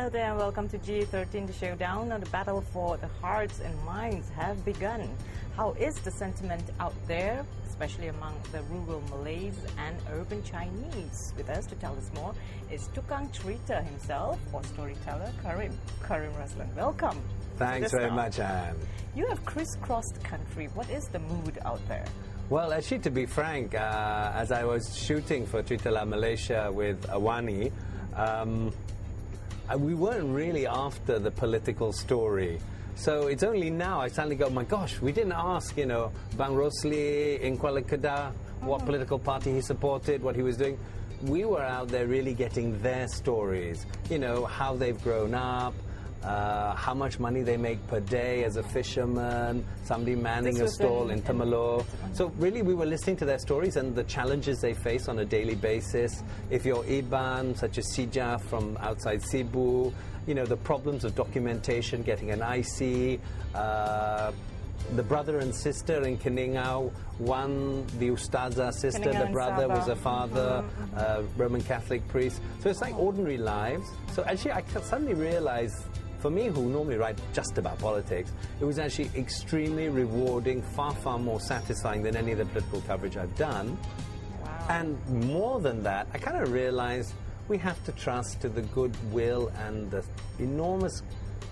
Hello there and welcome to GE13 Showdown. Now the battle for the hearts and minds have begun. How is the sentiment out there, especially among the rural Malays and urban Chinese? With us to tell us more is Tukang Cerita himself, or storyteller Karim Raslan. Welcome. Thanks very much, Anne. You have crisscrossed the country. What is the mood out there? Well, actually, to be frank, as I was shooting for Cerita Malaysia with Awani, we weren't really after the political story. So it's only now I suddenly go, oh my gosh, we didn't ask, Bang Rosli in Kuala Kedah what political party he supported, what he was doing. We were out there really getting their stories, how they've grown up, how much money they make per day as a fisherman, somebody manning a stall in Temelloh. So really we were listening to their stories and the challenges they face on a daily basis. If you're Iban, such as Sija from outside Cebu, the problems of documentation, getting an IC, the brother and sister in Keningau, one, the Ustaza sister, the brother was a father, Roman Catholic priest. So it's like ordinary lives. So actually I suddenly realized, for me, who normally write just about politics, it was actually extremely rewarding, far, far more satisfying than any of the political coverage I've done. Wow. And more than that, I kind of realized we have to trust to the goodwill and the enormous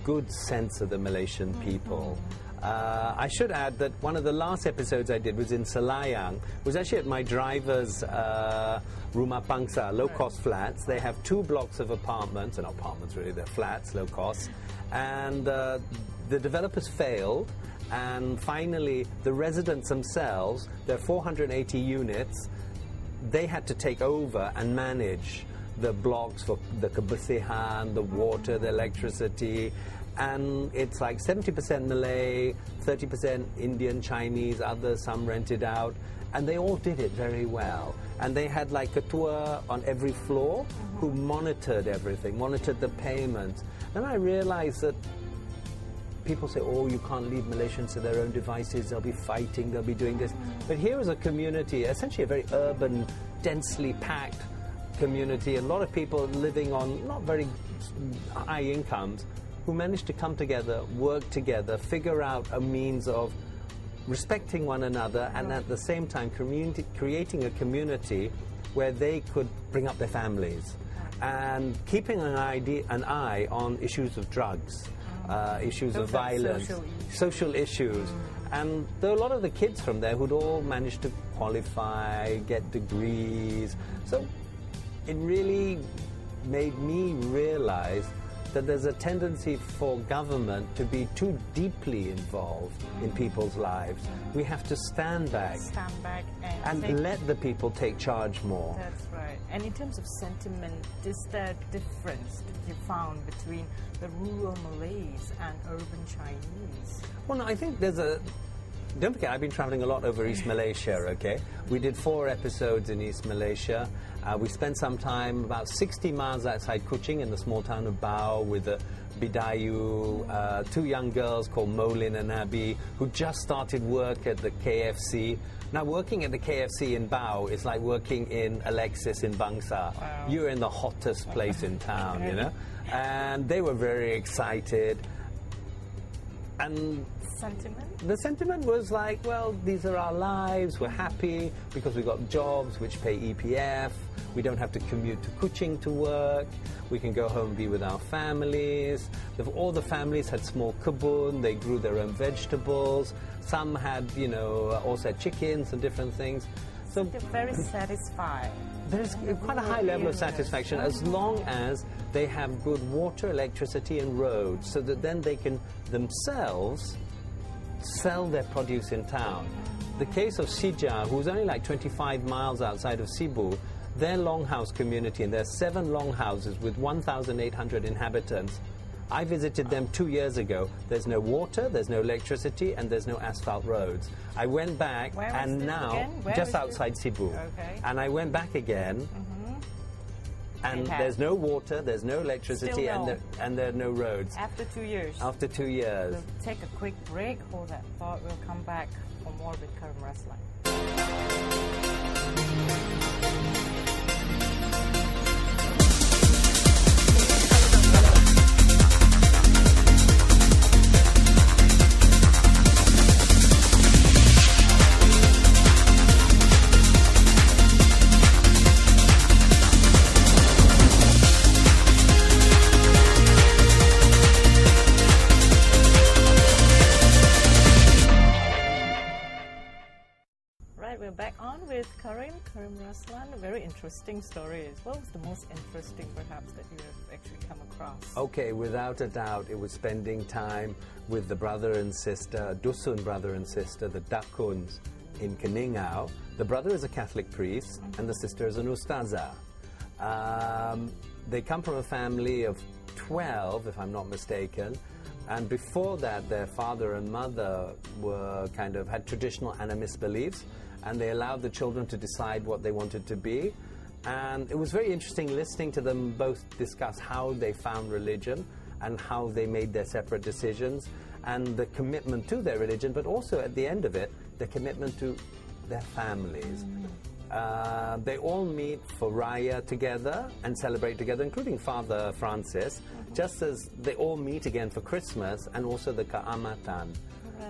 good sense of the Malaysian people. I should add that one of the last episodes I did was in Selayang. It was actually at my driver's Rumah Pangsa, low-cost flats. They have 2 blocks of apartments, and apartments really, they're flats, low-cost. And the developers failed, and finally the residents themselves, there are 480 units, they had to take over and manage the blocks for the kebersihan, the water, the electricity. And it's like 70% Malay, 30% Indian, Chinese, others, some rented out. And they all did it very well. And they had like a tour on every floor who monitored everything, monitored the payments. And I realized that people say, oh, you can't leave Malaysians to their own devices, they'll be fighting, they'll be doing this. But here is a community, essentially a very urban, densely packed community, a lot of people living on not very high incomes, who managed to come together, work together, figure out a means of respecting one another and at the same time creating a community where they could bring up their families and keeping an eye on issues of drugs, issues of violence, social issues. And there were a lot of the kids from there who'd all managed to qualify, get degrees. So it really made me realize that there's a tendency for government to be too deeply involved in people's lives. We have to stand back and let the people take charge more. That's right. And in terms of sentiment, is there a difference that you found between the rural Malays and urban Chinese? Well, no, I think there's a... Don't forget, I've been traveling a lot over East Malaysia, okay? We did 4 episodes in East Malaysia. We spent some time about 60 miles outside Kuching in the small town of Bao with a Bidayu, 2 young girls called Molin and Abby who just started work at the KFC. Now, working at the KFC in Bao is like working in Alexis in Bangsa. Wow. You're in the hottest place in town, And they were very excited. And the sentiment was like, well, these are our lives, we're happy because we've got jobs which pay EPF, we don't have to commute to Kuching to work, we can go home and be with our families. All the families had small kebun, they grew their own vegetables, some had, also had chickens and different things. So they're very satisfied. There's quite a high level of satisfaction as long as they have good water, electricity and roads, so that then they can themselves sell their produce in town. The case of Sija, who's only like 25 miles outside of Cebu, their longhouse community, and there are 7 longhouses with 1,800 inhabitants. I visited them 2 years ago. There's no water, there's no electricity, and there's no asphalt roads. I went back, and now, just outside Cebu. Okay. And I went back again, and there's no water, there's no electricity, and there are no roads. After 2 years? After 2 years. We'll take a quick break. Hold that thought. We'll come back for more with Karim Raslan. Karim Raslan. A very interesting story. What was the most interesting, perhaps, that you have actually come across? Okay, without a doubt, it was spending time with the brother and sister, Dusun brother and sister, the Dakuns in Keningau. The brother is a Catholic priest, and the sister is an ustazah. They come from a family of 12, if I'm not mistaken. And before that, their father and mother were had traditional animist beliefs, and they allowed the children to decide what they wanted to be. And it was very interesting listening to them both discuss how they found religion and how they made their separate decisions and the commitment to their religion, but also at the end of it, the commitment to their families. They all meet for Raya together and celebrate together, including Father Francis, just as they all meet again for Christmas and also the Ka'amatan.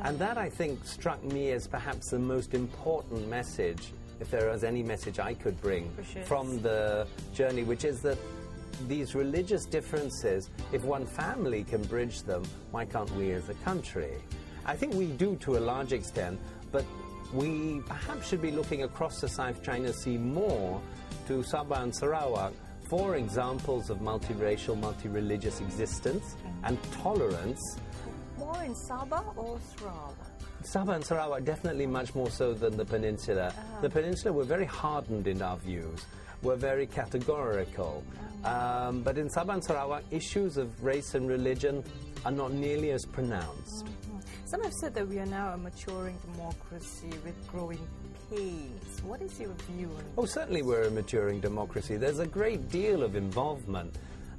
And that, I think, struck me as perhaps the most important message, if there was any message I could bring from the journey, which is that these religious differences, if one family can bridge them, why can't we as a country? I think we do to a large extent, but we perhaps should be looking across the South China Sea more to Sabah and Sarawak for examples of multiracial, multi-religious existence and tolerance. More in Sabah or Sarawak? Sabah and Sarawak definitely much more so than the Peninsula. The Peninsula were very hardened in our views. We're very categorical. But in Sabah and Sarawak, issues of race and religion are not nearly as pronounced. Some have said that we are now a maturing democracy with growing pains. What is your view on this? Oh, certainly we're a maturing democracy. There's a great deal of involvement.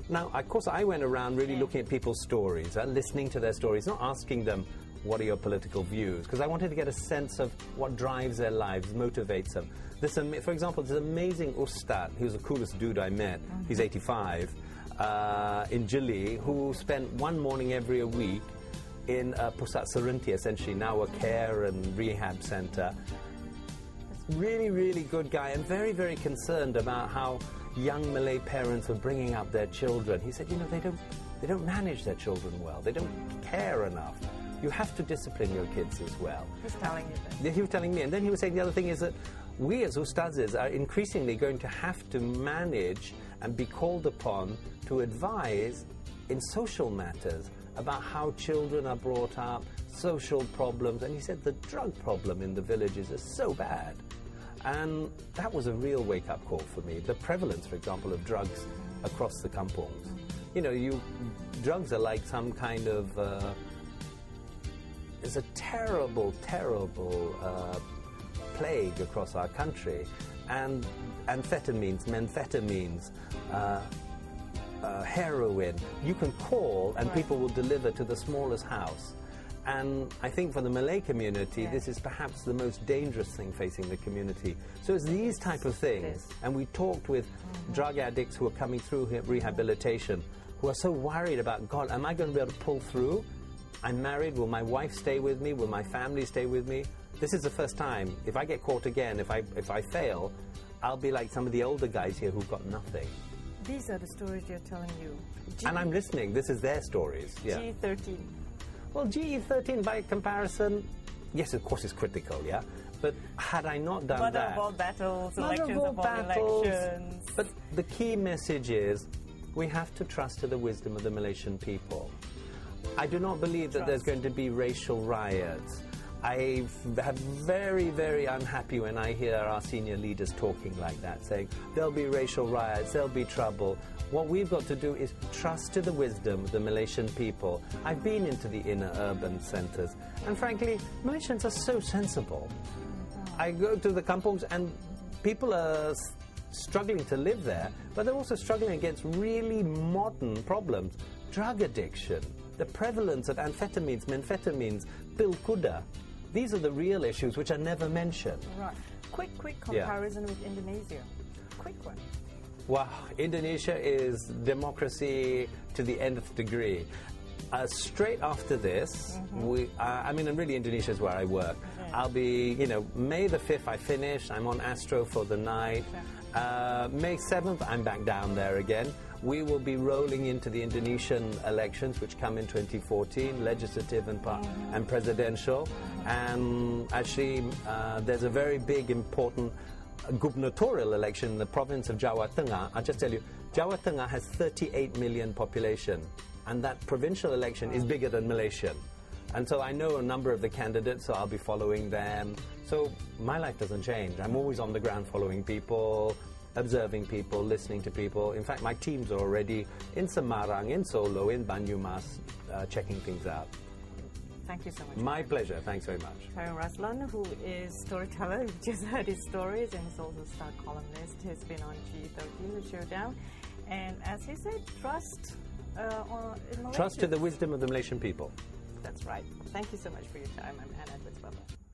Now, of course, I went around really looking at people's stories, listening to their stories, not asking them, what are your political views? Because I wanted to get a sense of what drives their lives, motivates them. For example, this amazing Ustad, he was the coolest dude I met. He's 85, in Jili, who spent one morning every week in Pusat Serenti, essentially now a care and rehab center. Really, really good guy, and very, very concerned about how young Malay parents were bringing up their children. He said, they don't manage their children well. They don't care enough. You have to discipline your kids as well. He's telling you that. He was telling me. And then he was saying the other thing is that we as ustazes are increasingly going to have to manage and be called upon to advise in social matters about how children are brought up, social problems. And he said the drug problem in the villages is so bad. And that was a real wake-up call for me. The prevalence, for example, of drugs across the kampungs. Drugs are like some kind of... It's a terrible, terrible plague across our country. And amphetamines, methamphetamines, heroin, you can call and people will deliver to the smallest house. And I think for the Malay community, this is perhaps the most dangerous thing facing the community. So it's these type of things. And we talked with drug addicts who are coming through rehabilitation, who are so worried about, God, am I going to be able to pull through? I'm married. Will my wife stay with me? Will my family stay with me? This is the first time. If I get caught again, if I fail, I'll be like some of the older guys here who've got nothing. These are the stories they're telling you. And I'm listening. This is their stories. Yeah. GE13. Well, GE13, by comparison, yes, of course, it's critical, yeah? But had I not done Mother that... of all battles, Mother elections of all elections. But the key message is we have to trust to the wisdom of the Malaysian people. I do not believe that there's going to be racial riots. I am very, very unhappy when I hear our senior leaders talking like that, saying there'll be racial riots, there'll be trouble. What we've got to do is trust to the wisdom of the Malaysian people. I've been into the inner urban centres, and frankly, Malaysians are so sensible. I go to the kampungs and people are struggling to live there, but they're also struggling against really modern problems. Drug addiction, the prevalence of amphetamines, methamphetamines, pil kuda. These are the real issues which are never mentioned. Right. Quick comparison with Indonesia. Quick one. Wow, Indonesia is democracy to the nth degree. Straight after this, and really Indonesia is where I work. I'll be, May the 5th I finish, I'm on Astro for the night. May 7th I'm back down there again. We will be rolling into the Indonesian elections, which come in 2014, legislative and presidential. And actually, there's a very big, important gubernatorial election in the province of Jawa Tengah, I'll just tell you, Jawa Tengah has 38 million population, and that provincial election is bigger than Malaysian. And so I know a number of the candidates, so I'll be following them. So my life doesn't change. I'm always on the ground following people, observing people, listening to people. In fact, my teams are already in Semarang, in Solo, in Banyumas, checking things out. Thank you so much. My pleasure. Thanks very much. Karim Raslan, who is storyteller, you just heard his stories, and he's also a star columnist. He's been on GE13 Showdown. And as he said, trust in Malaysia. Trust to the wisdom of the Malaysian people. That's right. Thank you so much for your time. I'm Anna Edwards. Bye-bye.